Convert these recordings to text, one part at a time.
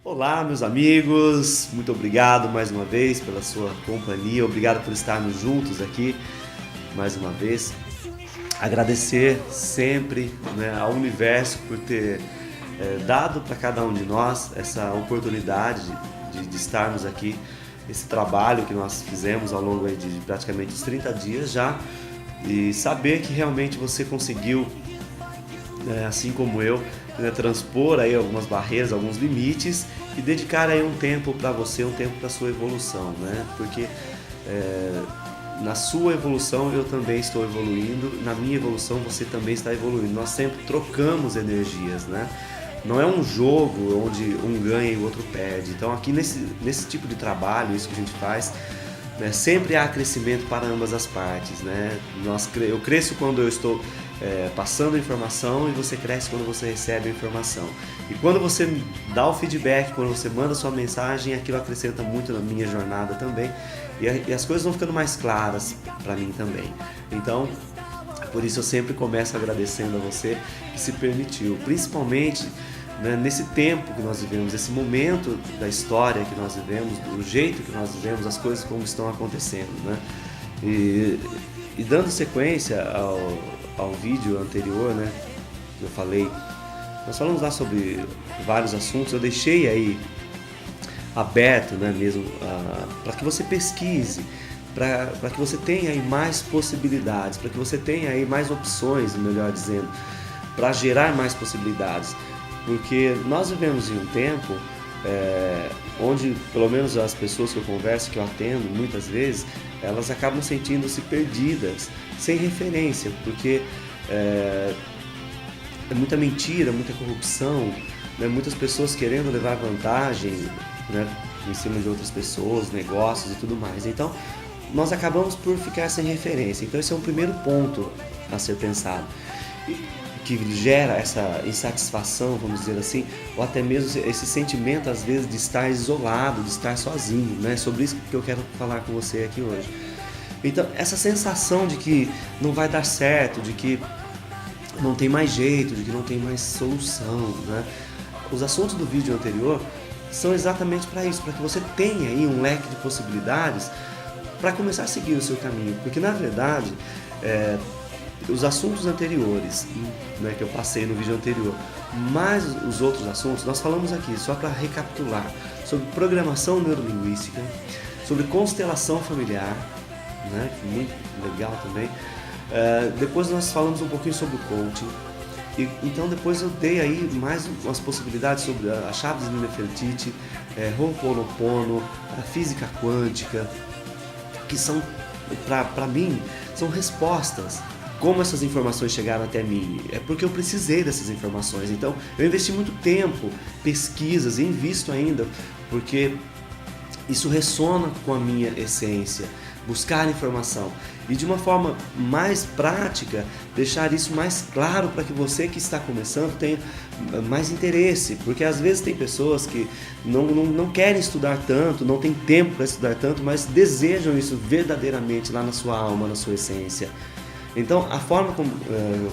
Olá, meus amigos, muito obrigado mais uma vez pela sua companhia, obrigado por estarmos juntos aqui mais uma vez. Agradecer sempre, ao universo por ter dado para cada um de nós essa oportunidade de estarmos aqui, esse trabalho que nós fizemos ao longo aí de praticamente os 30 dias já, e saber que realmente você conseguiu, assim como eu, transpor aí algumas barreiras, alguns limites e dedicar aí um tempo para você, um tempo para sua evolução, Porque na sua evolução eu também estou evoluindo, na minha evolução você também está evoluindo. Nós sempre trocamos energias, Não é um jogo onde um ganha e o outro perde. Então aqui nesse tipo de trabalho, isso que a gente faz, sempre há crescimento para ambas as partes, Eu cresço quando eu estou passando a informação e você cresce quando você recebe a informação. E quando você dá o feedback, quando você manda sua mensagem, aquilo acrescenta muito na minha jornada também. E as coisas vão ficando mais claras para mim também. Então, por isso eu sempre começo agradecendo a você que se permitiu, principalmente nesse tempo que nós vivemos, esse momento da história que nós vivemos, do jeito que nós vivemos, as coisas como estão acontecendo, E dando sequência ao vídeo anterior, que eu falei, nós falamos lá sobre vários assuntos, eu deixei aí aberto, mesmo, para que você pesquise, para que você tenha aí mais possibilidades, para que você tenha aí mais opções, melhor dizendo, para gerar mais possibilidades. Porque nós vivemos em um tempo onde, pelo menos as pessoas que eu converso, que eu atendo, muitas vezes, elas acabam sentindo-se perdidas, sem referência, porque é muita mentira, muita corrupção, muitas pessoas querendo levar vantagem em cima de outras pessoas, negócios e tudo mais. Então, nós acabamos por ficar sem referência. Então, esse é um primeiro ponto a ser pensado, que gera essa insatisfação, vamos dizer assim, ou até mesmo esse sentimento, às vezes, de estar isolado, de estar sozinho, Sobre isso que eu quero falar com você aqui hoje. Então, essa sensação de que não vai dar certo, de que não tem mais jeito, de que não tem mais solução, Os assuntos do vídeo anterior são exatamente para isso, para que você tenha aí um leque de possibilidades para começar a seguir o seu caminho, porque na verdade os assuntos anteriores, que eu passei no vídeo anterior, mais os outros assuntos, nós falamos aqui, só para recapitular, sobre programação neurolinguística, sobre constelação familiar, muito legal também. Depois nós falamos um pouquinho sobre o coaching. Então depois eu dei aí mais umas possibilidades sobre as chaves de Nefertiti, Ho'oponopono, a física quântica, que são, para mim, são respostas. Como essas informações chegaram até mim? É porque eu precisei dessas informações. Então eu investi muito tempo, pesquisas, e invisto ainda, porque isso ressona com a minha essência. Buscar informação e de uma forma mais prática, deixar isso mais claro para que você que está começando tenha mais interesse, porque às vezes tem pessoas que não querem estudar tanto, não tem tempo para estudar tanto, mas desejam isso verdadeiramente lá na sua alma, na sua essência. Então a forma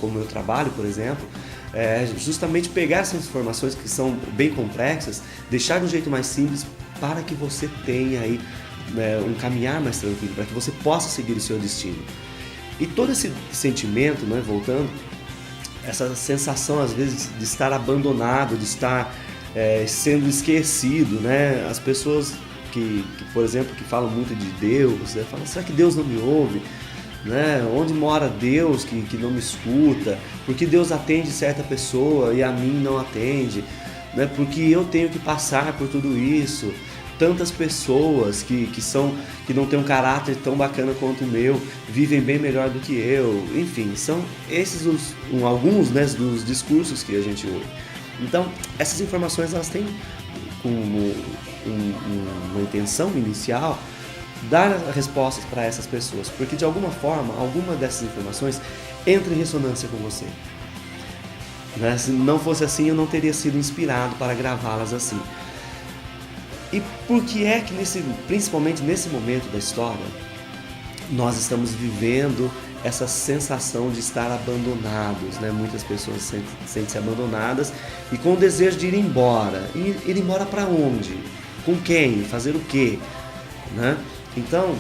como eu trabalho, por exemplo, é justamente pegar essas informações que são bem complexas, deixar de um jeito mais simples para que você tenha aí um caminhar mais tranquilo, para que você possa seguir o seu destino. E todo esse sentimento, voltando, essa sensação às vezes de estar abandonado, de estar sendo esquecido, As pessoas que, por exemplo, que falam muito de Deus, falam, será que Deus não me ouve? Onde mora Deus que não me escuta? Por que Deus atende certa pessoa e a mim não atende? Porque eu tenho que passar por tudo isso? Tantas pessoas que não têm um caráter tão bacana quanto o meu, vivem bem melhor do que eu. Enfim, são esses alguns dos discursos que a gente ouve. Então, essas informações elas têm como uma intenção inicial dar respostas para essas pessoas, porque de alguma forma, alguma dessas informações entra em ressonância com você. Se não fosse assim, eu não teria sido inspirado para gravá-las assim. E por que é que, principalmente nesse momento da história, nós estamos vivendo essa sensação de estar abandonados, né? Muitas pessoas sentem-se abandonadas e com o desejo de ir embora. Ir embora para onde? Com quem? Fazer o quê? Né? Então,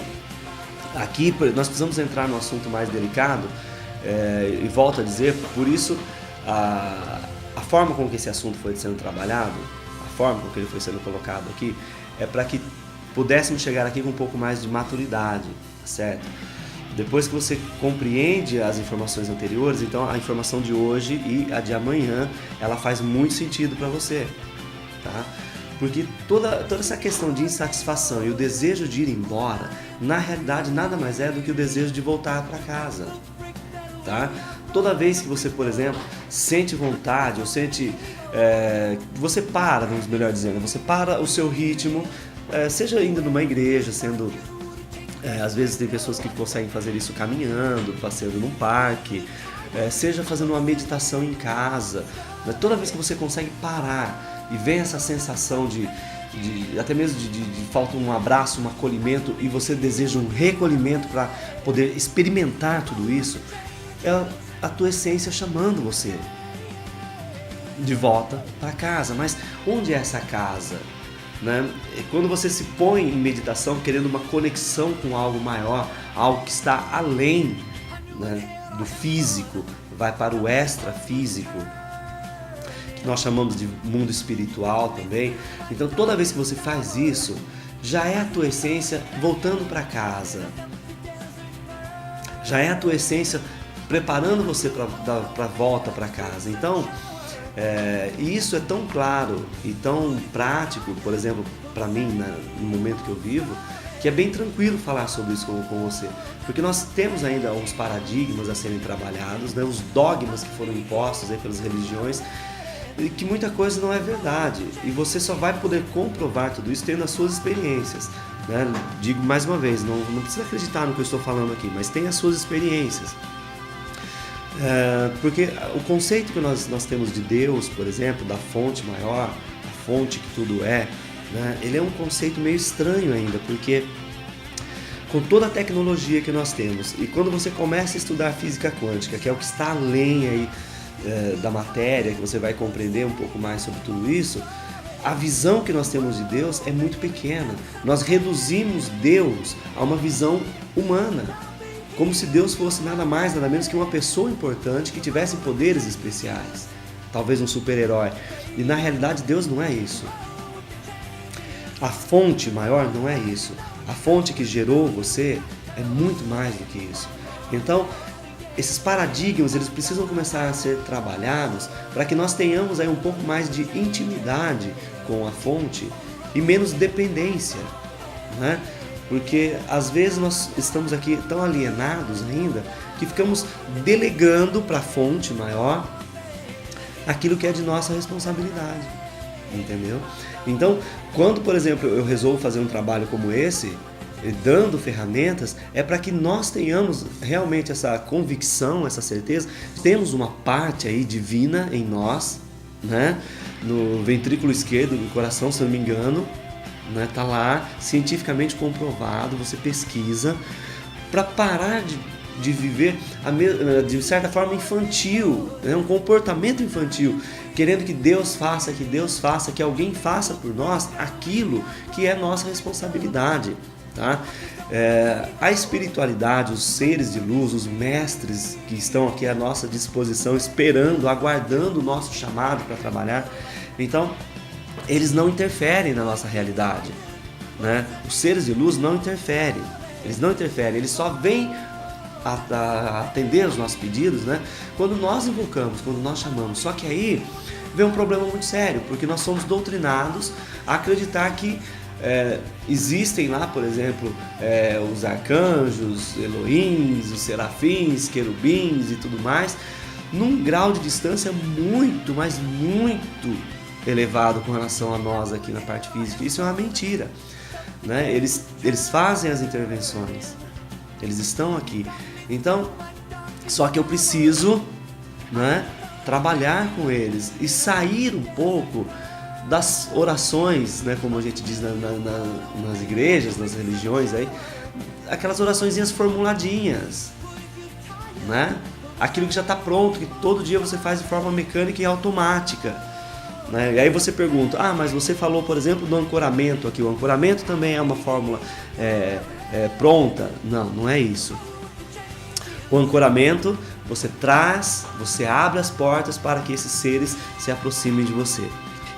aqui nós precisamos entrar no assunto mais delicado, e volto a dizer, por isso a forma com que esse assunto foi sendo trabalhado, a forma com que ele foi sendo colocado aqui, é para que pudéssemos chegar aqui com um pouco mais de maturidade, certo? Depois que você compreende as informações anteriores, então a informação de hoje e a de amanhã, ela faz muito sentido para você, tá? Porque toda essa questão de insatisfação e o desejo de ir embora, na realidade nada mais é do que o desejo de voltar para casa, tá? Toda vez que você, por exemplo, sente vontade ou sente... você para, vamos melhor dizendo, você para o seu ritmo, seja indo numa igreja, sendo... às vezes tem pessoas que conseguem fazer isso caminhando, passeando num parque, seja fazendo uma meditação em casa. Toda vez que você consegue parar e vem essa sensação de até mesmo de falta um abraço, um acolhimento, e você deseja um recolhimento para poder experimentar tudo isso, é a tua essência chamando você de volta para casa. Mas onde é essa casa? Né? Quando você se põe em meditação querendo uma conexão com algo maior, algo que está além, né, do físico, vai para o extrafísico, que nós chamamos de mundo espiritual também. Então toda vez que você faz isso, já é a tua essência voltando para casa, já é a tua essência preparando você para a volta para casa. Então e isso é tão claro e tão prático, por exemplo, para mim, no momento que eu vivo, que é bem tranquilo falar sobre isso com você, porque nós temos ainda uns paradigmas a serem trabalhados, né, os dogmas que foram impostos aí pelas religiões, e que muita coisa não é verdade, e você só vai poder comprovar tudo isso tendo as suas experiências, né? Digo mais uma vez, não precisa acreditar no que eu estou falando aqui, mas tem as suas experiências. Porque o conceito que nós temos de Deus, por exemplo, da fonte maior, a fonte que tudo é, né, ele é um conceito meio estranho ainda, porque com toda a tecnologia que nós temos, e quando você começa a estudar física quântica, que é o que está além aí, da matéria, que você vai compreender um pouco mais sobre tudo isso, a visão que nós temos de Deus é muito pequena. Nós reduzimos Deus a uma visão humana, como se Deus fosse nada mais, nada menos que uma pessoa importante que tivesse poderes especiais, talvez um super-herói. E na realidade Deus não é isso. A fonte maior não é isso. A fonte que gerou você é muito mais do que isso. Então, esses paradigmas, eles precisam começar a ser trabalhados para que nós tenhamos aí um pouco mais de intimidade com a fonte e menos dependência, né? Porque às vezes nós estamos aqui tão alienados ainda que ficamos delegando para a fonte maior aquilo que é de nossa responsabilidade, entendeu? Então, quando, por exemplo, eu resolvo fazer um trabalho como esse, dando ferramentas, é para que nós tenhamos realmente essa convicção, essa certeza, temos uma parte aí divina em nós, né? No ventrículo esquerdo do coração, se eu não me engano, né? Tá lá, cientificamente comprovado, você pesquisa, para parar de viver de certa forma infantil, né? Um comportamento infantil, querendo que Deus faça, que alguém faça por nós aquilo que é nossa responsabilidade. Tá? A espiritualidade, os seres de luz, os mestres que estão aqui à nossa disposição, esperando, aguardando o nosso chamado para trabalhar, então eles não interferem na nossa realidade, né? Os seres de luz não interferem, eles só vêm atender os nossos pedidos, né? Quando nós invocamos, quando nós chamamos. Só que aí vem um problema muito sério, porque nós somos doutrinados a acreditar que existem lá, por exemplo, os arcanjos, Elohims, os serafins, querubins e tudo mais, num grau de distância muito, mas muito elevado com relação a nós aqui na parte física. Isso é uma mentira, né? Eles fazem as intervenções, eles estão aqui. Então, só que eu preciso, né, trabalhar com eles e sair um pouco das orações, né, como a gente diz nas igrejas, nas religiões, aí, aquelas oraçõezinhas formuladinhas, né? Aquilo que já está pronto, que todo dia você faz de forma mecânica e automática, né? E aí você pergunta, mas você falou, por exemplo, do ancoramento aqui. O ancoramento também é uma fórmula pronta? Não, não é isso. O ancoramento, você abre as portas para que esses seres se aproximem de você.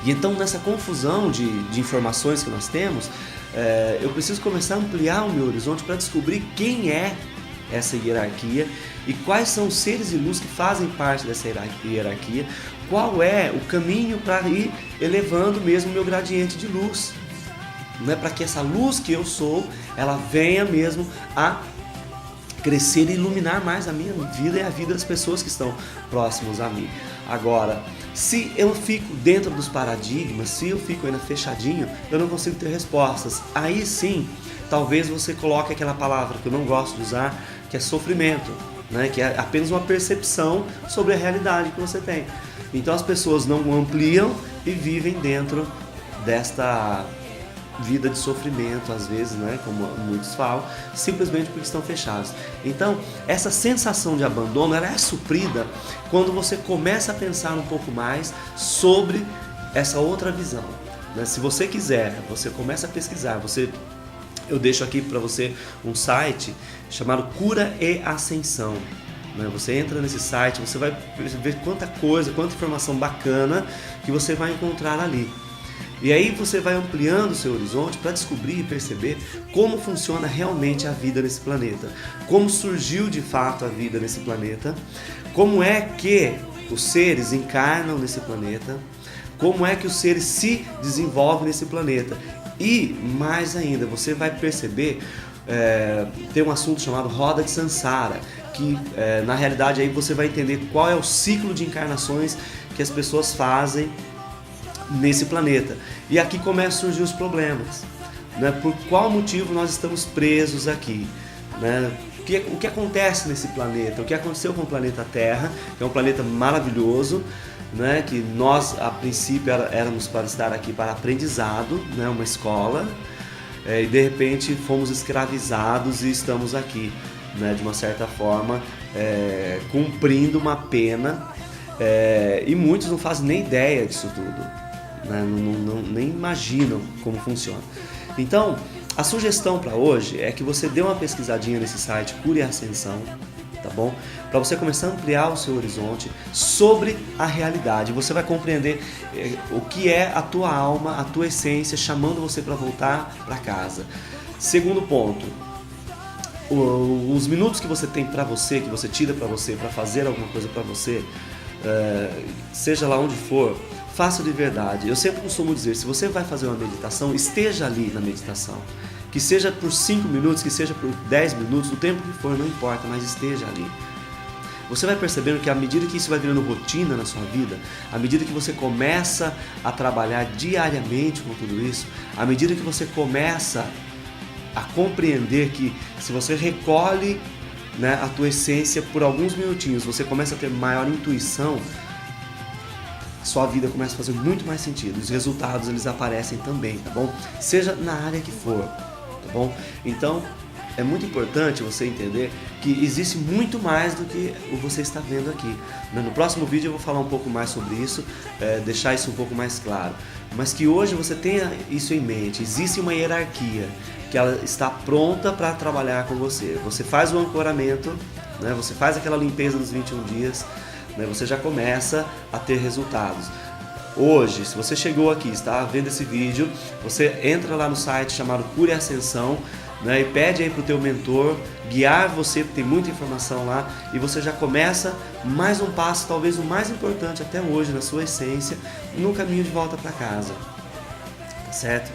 E então, nessa confusão de informações que nós temos, eu preciso começar a ampliar o meu horizonte para descobrir quem é essa hierarquia e quais são os seres de luz que fazem parte dessa hierarquia, qual é o caminho para ir elevando mesmo o meu gradiente de luz, não é, para que essa luz que eu sou, ela venha mesmo a crescer e iluminar mais a minha vida e a vida das pessoas que estão próximos a mim. Agora, se eu fico dentro dos paradigmas, se eu fico ainda fechadinho, eu não consigo ter respostas. Aí sim, talvez você coloque aquela palavra que eu não gosto de usar, que é sofrimento, né? Que é apenas uma percepção sobre a realidade que você tem. Então as pessoas não ampliam e vivem dentro desta vida de sofrimento, às vezes, né, como muitos falam, simplesmente porque estão fechados. Então, essa sensação de abandono, ela é suprida quando você começa a pensar um pouco mais sobre essa outra visão, né? Se você quiser, você começa a pesquisar, eu deixo aqui para você um site chamado Cura e Ascensão, né? Você entra nesse site, você vai ver quanta informação bacana que você vai encontrar ali. E aí você vai ampliando o seu horizonte para descobrir e perceber como funciona realmente a vida nesse planeta, como surgiu de fato a vida nesse planeta, como é que os seres encarnam nesse planeta, como é que os seres se desenvolvem nesse planeta. E mais ainda, você vai perceber, tem um assunto chamado Roda de Sansara, que na realidade aí você vai entender qual é o ciclo de encarnações que as pessoas fazem nesse planeta. E aqui começam a surgir os problemas, né? Por qual motivo nós estamos presos aqui, né? O que acontece nesse planeta? O que aconteceu com o planeta Terra, que é um planeta maravilhoso, né? Que nós a princípio éramos para estar aqui para aprendizado, né? Uma escola, e de repente fomos escravizados e estamos aqui, né? De uma certa forma, cumprindo uma pena, e muitos não fazem nem ideia disso tudo, né? Nem imaginam como funciona. Então, a sugestão para hoje é que você dê uma pesquisadinha nesse site Cura e Ascensão, tá bom? Para você começar a ampliar o seu horizonte sobre a realidade. Você vai compreender o que é a tua alma, a tua essência, chamando você para voltar para casa. Segundo ponto, os minutos que você tem para você, que você tira para você, para fazer alguma coisa para você, seja lá onde for, faça de verdade. Eu sempre costumo dizer, se você vai fazer uma meditação, esteja ali na meditação. Que seja por 5 minutos, que seja por 10 minutos, o tempo que for, não importa, mas esteja ali. Você vai percebendo que à medida que isso vai virando rotina na sua vida, à medida que você começa a trabalhar diariamente com tudo isso, à medida que você começa a compreender que se você recolhe, né, a tua essência por alguns minutinhos, você começa a ter maior intuição, sua vida começa a fazer muito mais sentido, os resultados eles aparecem também, tá bom? Seja na área que for, tá bom? Então, é muito importante você entender que existe muito mais do que você está vendo aqui. No próximo vídeo eu vou falar um pouco mais sobre isso, deixar isso um pouco mais claro. Mas que hoje você tenha isso em mente, existe uma hierarquia que ela está pronta para trabalhar com você. Você faz o ancoramento, né? Você faz aquela limpeza dos 21 dias, né? Você já começa a ter resultados. Hoje, se você chegou aqui, está vendo esse vídeo, você entra lá no site chamado Cura e Ascensão, né, e pede aí para o teu mentor guiar você, porque tem muita informação lá, e você já começa mais um passo, talvez o mais importante até hoje na sua essência, no caminho de volta para casa, tá certo?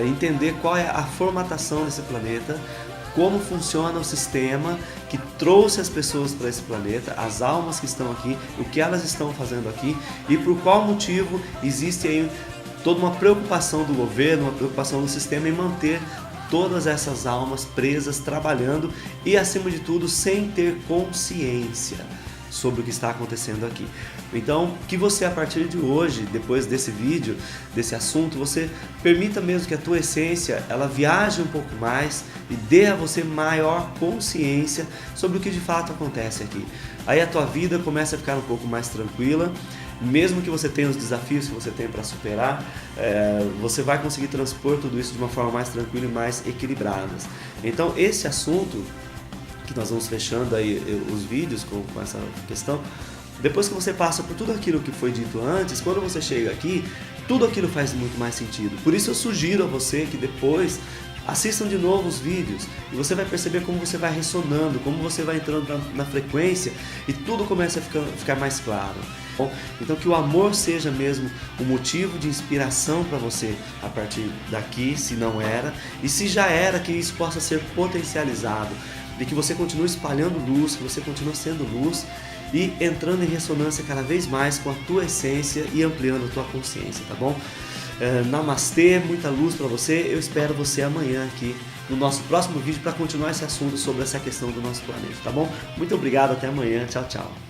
Entender qual é a formatação desse planeta, como funciona o sistema que trouxe as pessoas para esse planeta, as almas que estão aqui, o que elas estão fazendo aqui e por qual motivo existe aí toda uma preocupação do governo, uma preocupação do sistema em manter todas essas almas presas, trabalhando e, acima de tudo, sem ter consciência. sobre o que está acontecendo aqui. Então, que você a partir de hoje, depois desse vídeo, desse assunto, você permita mesmo que a tua essência, ela viaje um pouco mais e dê a você maior consciência sobre o que de fato acontece aqui. Aí a tua vida começa a ficar um pouco mais tranquila, mesmo que você tenha os desafios que você tem para superar, você vai conseguir transpor tudo isso de uma forma mais tranquila e mais equilibrada. Então esse assunto, que nós vamos fechando aí os vídeos com essa questão, depois que você passa por tudo aquilo que foi dito antes, quando você chega aqui, tudo aquilo faz muito mais sentido. Por isso eu sugiro a você que depois assistam de novo os vídeos e você vai perceber como você vai ressonando, como você vai entrando na frequência e tudo começa a ficar mais claro. Bom, então que o amor seja mesmo um motivo de inspiração para você a partir daqui, se não era, e se já era, que isso possa ser potencializado, de que você continue espalhando luz, que você continue sendo luz e entrando em ressonância cada vez mais com a tua essência e ampliando a tua consciência, tá bom? Namastê, muita luz para você. Eu espero você amanhã aqui no nosso próximo vídeo para continuar esse assunto sobre essa questão do nosso planeta, tá bom? Muito obrigado, até amanhã, tchau, tchau.